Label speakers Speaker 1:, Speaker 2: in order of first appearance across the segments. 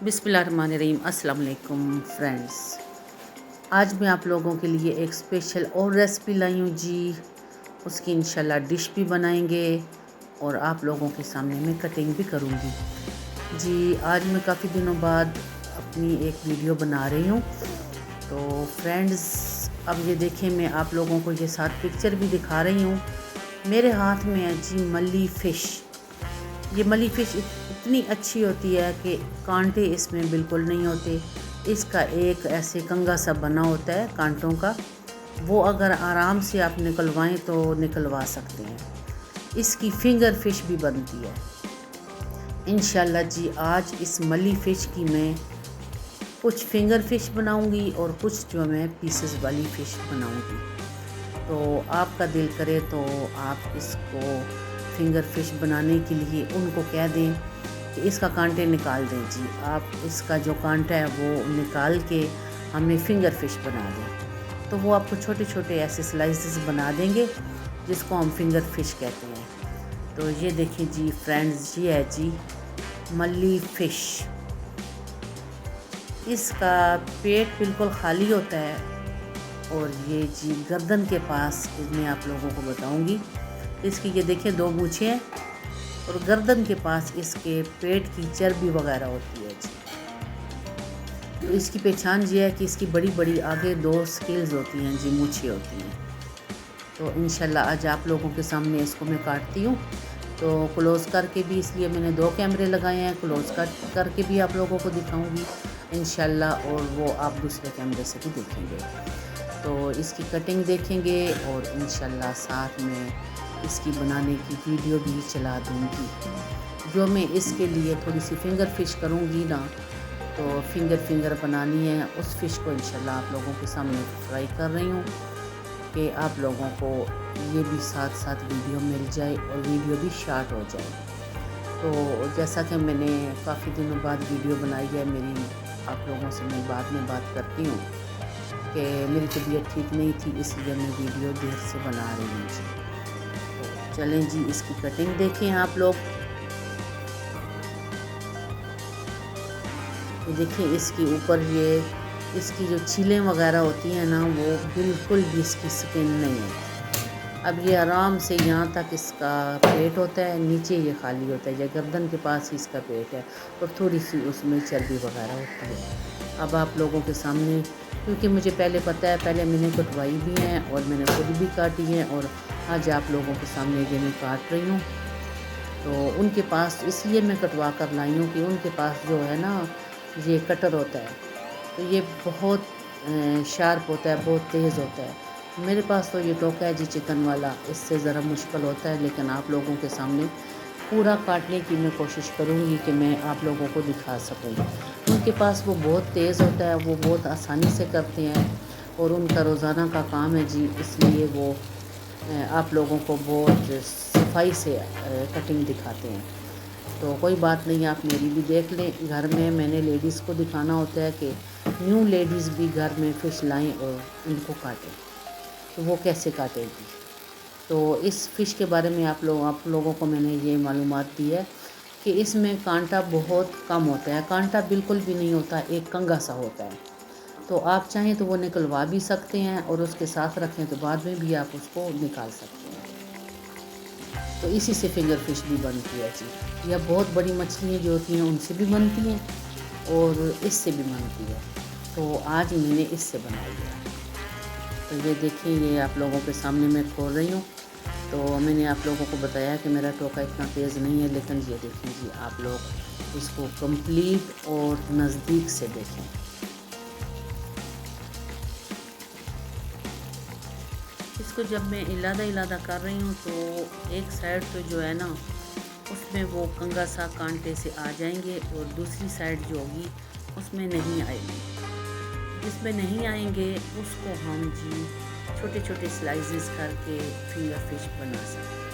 Speaker 1: बिस्मिल्लाहिर्रहमानिर्रहीम। अस्सलाम वालेकुम फ्रेंड्स, आज मैं आप लोगों के लिए एक स्पेशल और रेसिपी लाई हूँ जी। उसकी इंशाल्लाह डिश भी बनाएंगे और आप लोगों के सामने मैं कटिंग भी करूँगी जी। आज मैं काफ़ी दिनों बाद अपनी एक वीडियो बना रही हूँ। तो फ्रेंड्स, अब ये देखें, मैं आप लोगों को ये साथ पिक्चर भी दिखा रही हूँ। मेरे हाथ में है जी मली फ़िश। ये मली फ़िश इतनी अच्छी होती है कि कांटे इसमें बिल्कुल नहीं होते। इसका एक ऐसे कंगा सा बना होता है कांटों का, वो अगर आराम से आप निकलवाएं तो निकलवा सकते हैं। इसकी फिंगर फ़िश भी बनती है इंशाल्लाह जी। आज इस मली फ़िश की मैं कुछ फिंगर फ़िश बनाऊंगी और कुछ जो मैं पीसेस वाली फ़िश बनाऊंगी। तो आपका दिल करे तो आप इसको फिंगर फ़िश बनाने के लिए उनको कह दें कि इसका कांटे निकाल दें जी। आप इसका जो कांटा है वो निकाल के हमें फिंगर फ़िश बना दें, तो वो आपको छोटे छोटे ऐसे स्लाइसेस बना देंगे जिसको हम फिंगर फ़िश कहते हैं। तो ये देखिए जी फ्रेंड्स, ये है जी मली फ़िश। इसका पेट बिल्कुल खाली होता है और ये जी गर्दन के पास मैं आप लोगों को बताऊंगी। इसकी ये देखिए दो मूछें हैं और गर्दन के पास इसके पेट की चर्बी वगैरह होती है जी। तो इसकी पहचान ये है कि इसकी बड़ी बड़ी आगे दो स्केल्स होती हैं जी, मूछें होती हैं। तो इंशाल्लाह आज आप लोगों के सामने इसको मैं काटती हूँ। तो क्लोज़ करके भी, इसलिए मैंने दो कैमरे लगाए हैं, क्लोज़ करके भी आप लोगों को दिखाऊंगी इंशाल्लाह, और वो आप दूसरे कैमरे से भी देखेंगे। तो इसकी कटिंग देखेंगे और इंशाल्लाह साथ में इसकी बनाने की वीडियो भी चला दूंगी। जो मैं इसके लिए थोड़ी सी फिंगर फ़िश करूंगी ना, तो फिंगर बनानी है उस फ़िश को इंशाल्लाह आप लोगों के सामने फ्राई कर रही हूँ कि आप लोगों को ये भी साथ साथ वीडियो मिल जाए और वीडियो भी शॉर्ट हो जाए। तो जैसा कि मैंने काफ़ी दिनों बाद वीडियो बनाई है मेरी, आप लोगों से मैं बाद में बात करती हूँ कि मेरी तबीयत ठीक नहीं थी, इसलिए मैं वीडियो देर से बना रही हूँ जी। तो चलें जी, इसकी कटिंग देखें आप लोग। ये देखिए इसके ऊपर ये इसकी जो छीलें वगैरह होती हैं ना, वो बिल्कुल भी इसकी स्किन नहीं है। अब ये आराम से यहाँ तक इसका पेट होता है, नीचे ये खाली होता है, या गर्दन के पास ही इसका पेट है और थोड़ी सी उसमें चर्बी वगैरह होती है। अब आप लोगों के सामने, क्योंकि मुझे पहले पता है, पहले मैंने कटवाई भी हैं और मैंने खुद भी काटी हैं, और आज आप लोगों के सामने ये मैं काट रही हूँ। तो उनके पास इसलिए मैं कटवा कर लाई हूँ कि उनके पास जो है ना, ये कटर होता है, तो ये बहुत शार्प होता है, बहुत तेज़ होता है। मेरे पास तो ये टोका है जी चिकन वाला, इससे ज़रा मुश्किल होता है, लेकिन आप लोगों के सामने पूरा काटने की मैं कोशिश करूँगी कि मैं आप लोगों को दिखा सकूँ। उनके पास वो बहुत तेज़ होता है, वो बहुत आसानी से करते हैं और उनका रोज़ाना का काम है जी, इसलिए वो आप लोगों को बहुत सफाई से कटिंग दिखाते हैं। तो कोई बात नहीं, आप मेरी भी देख लें। घर में मैंने लेडीज़ को दिखाना होता है कि न्यू लेडीज़ भी घर में फ़िश लाएं और इनको काटें, तो वो कैसे काटेगी। तो इस फ़िश के बारे में आप लोगों को मैंने ये मालूमात दी है कि इसमें कांटा बहुत कम होता है, कांटा बिल्कुल भी नहीं होता, एक कंगा सा होता है। तो आप चाहें तो वो निकलवा भी सकते हैं और उसके साथ रखें तो बाद में भी आप उसको निकाल सकते हैं। तो इसी से फिंगर फ़िश भी बनती है जी। या बहुत बड़ी मछलियाँ जो होती हैं उनसे भी बनती हैं और इससे भी बनती है। तो आज मैंने इससे बनाई है। तो ये देखिए, ये आप लोगों के सामने मैं खोल रही हूँ। तो मैंने आप लोगों को बताया कि मेरा टोका इतना तेज़ नहीं है, लेकिन ये देखें जी, आप लोग इसको कंप्लीट और नज़दीक से देखें। इसको जब मैं इलादा कर रही हूँ तो एक साइड तो जो है ना, उसमें वो कंगा सा कांटे से आ जाएंगे और दूसरी साइड जो होगी उसमें नहीं आएंगे। जिसमें नहीं आएंगे उसको हम जी छोटे छोटे स्लाइसेस करके फिंगर फ़िश बना सकते हैं।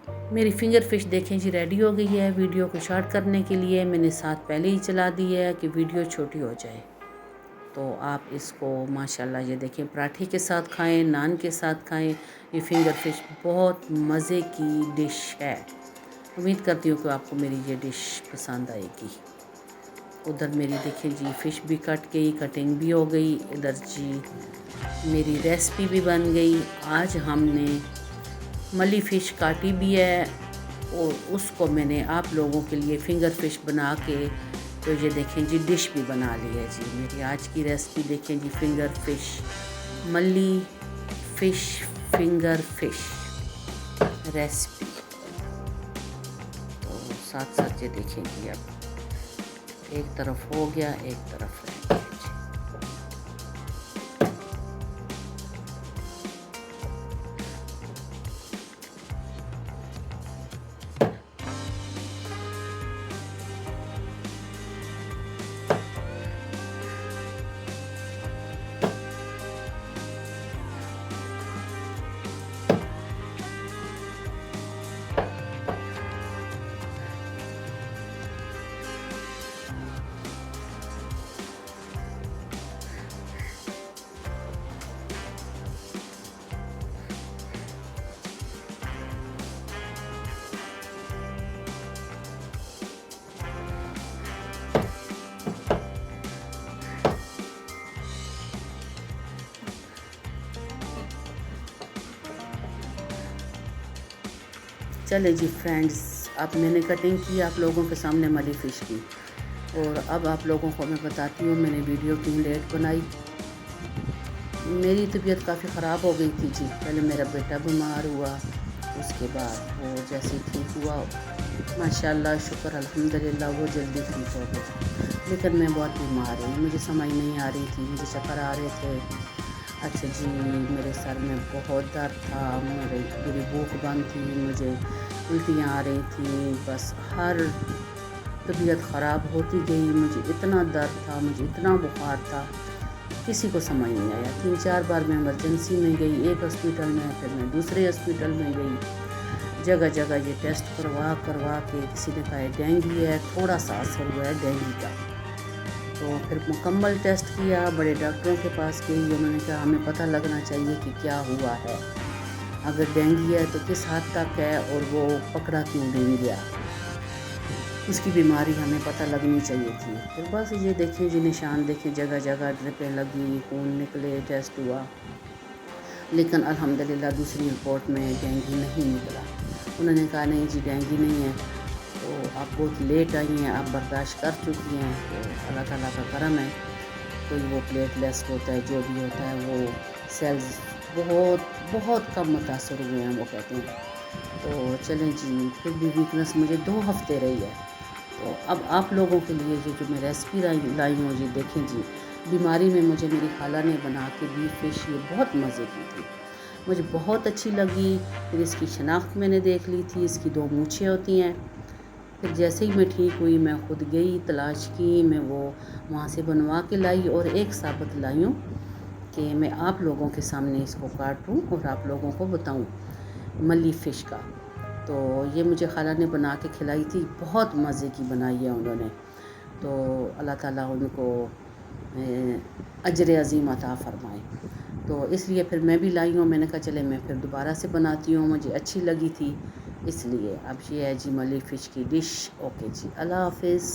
Speaker 1: میری فنگر فش دیکھیں جی ریڈی ہو گئی ہے۔ ویڈیو کو شارٹ کرنے کے لیے میں نے ساتھ پہلے ہی چلا دی ہے کہ ویڈیو چھوٹی ہو جائے۔ تو آپ اس کو ماشاءاللہ یہ دیکھیں پراٹھے کے ساتھ کھائیں، نان کے ساتھ کھائیں۔ یہ فنگر فش بہت مزے کی ڈش ہے۔ امید کرتی ہوں کہ آپ کو میری یہ ڈش پسند آئے گی۔ ادھر میری دیکھیں جی فش بھی کٹ گئی، کٹنگ بھی ہو گئی۔ ادھر جی میری ریسپی بھی بن گئی۔ آج ہم نے ملی فش کاٹی بھی ہے اور اس کو میں نے آپ لوگوں کے لیے فنگر فش بنا کے تو یہ دیکھیں جی ڈش بھی بنا لی ہے جی۔ میری آج کی ریسپی دیکھیں جی فنگر فش، ملی فش فنگر فش ریسپی۔ تو ساتھ ساتھ یہ دیکھیں جی اب ایک طرف ہو گیا، ایک طرف رہ گیا جی۔ چلے جی فرینڈز، اب میں نے کٹنگ کی آپ لوگوں کے سامنے ملی فش کی، اور اب آپ لوگوں کو میں بتاتی ہوں میں نے ویڈیو کیوں لیٹ بنائی۔ میری طبیعت کافی خراب ہو گئی تھی جی۔ پہلے میرا بیٹا بیمار ہوا، اس کے بعد وہ جیسے ٹھیک ہوا ماشاءاللہ شکر الحمدللہ وہ جلدی ٹھیک ہو گیا، لیکن میں بہت بیمار ہوں، مجھے سمجھ نہیں آ رہی تھی، مجھے چکر آ رہے تھے۔ اچھا جی، میرے سر میں بہت درد تھا، میری بھوک بند تھی، مجھے الٹیاں آ رہی تھیں، بس ہر طبیعت خراب ہوتی گئی۔ مجھے اتنا درد تھا، مجھے اتنا بخار تھا، کسی کو سمجھ نہیں آیا۔ 3-4 بار میں ایمرجنسی میں گئی، ایک ہاسپیٹل میں، پھر میں دوسرے ہاسپیٹل میں گئی، جگہ جگہ یہ ٹیسٹ کروا کے کسی نے کہا ہے ڈینگی ہے، تھوڑا سا اثر ہوا ہے ڈینگی کا۔ تو پھر مکمل ٹیسٹ کیا، بڑے ڈاکٹروں کے پاس گئی، انہوں نے کہا ہمیں پتہ لگنا چاہیے کہ کیا ہوا ہے، اگر ڈینگی ہے تو کس حد تک ہے اور وہ پکڑا کیوں نہیں گیا، اس کی بیماری ہمیں پتہ لگنی چاہیے تھی۔ پھر بس یہ دیکھیں جی نشان دیکھیں، جگہ جگہ ڈرپیں لگی، خون نکلے، ٹیسٹ ہوا، لیکن الحمدللہ دوسری رپورٹ میں ڈینگی نہیں نکلا۔ انہوں نے کہا نہیں جی ڈینگی نہیں ہے، تو آپ بہت لیٹ آئی ہیں، آپ برداشت کر چکی ہیں، تو اللہ تعالیٰ کا کرم ہے، کوئی وہ پلیٹ لیسٹ ہوتا ہے، جو بھی ہوتا ہے وہ سیلز بہت کم متاثر ہوئے ہیں وہ کہتے ہیں۔ تو چلیں جی، پھر بھی ویکنس مجھے 2 ہفتے رہی ہے۔ تو اب آپ لوگوں کے لیے یہ جو میں ریسپی لائی ہوں جی دیکھیں جی، بیماری میں مجھے میری خالہ نے بنا کے دی فش، یہ بہت مزے کی تھی، مجھے بہت اچھی لگی۔ پھر اس کی شناخت میں نے دیکھ لی تھی، اس کی 2 مونچھیں ہوتی ہیں۔ پھر جیسے ہی میں ٹھیک ہوئی میں خود گئی، تلاش کی، میں وہ وہاں سے بنوا کے لائی، اور ایک ثابت لائی ہوں کہ میں آپ لوگوں کے سامنے اس کو کاٹوں اور آپ لوگوں کو بتاؤں ملی فش کا۔ تو یہ مجھے خالہ نے بنا کے کھلائی تھی، بہت مزے کی بنائی ہے انہوں نے، تو اللہ تعالیٰ ان کو اجر عظیم عطا فرمائے۔ تو اس لیے پھر میں بھی لائی ہوں، میں نے کہا چلے میں پھر دوبارہ سے بناتی ہوں، مجھے اچھی لگی تھی اس لیے۔ اب یہ ہے جی ملی فش کی ڈش۔ اوکے جی، اللہ حافظ۔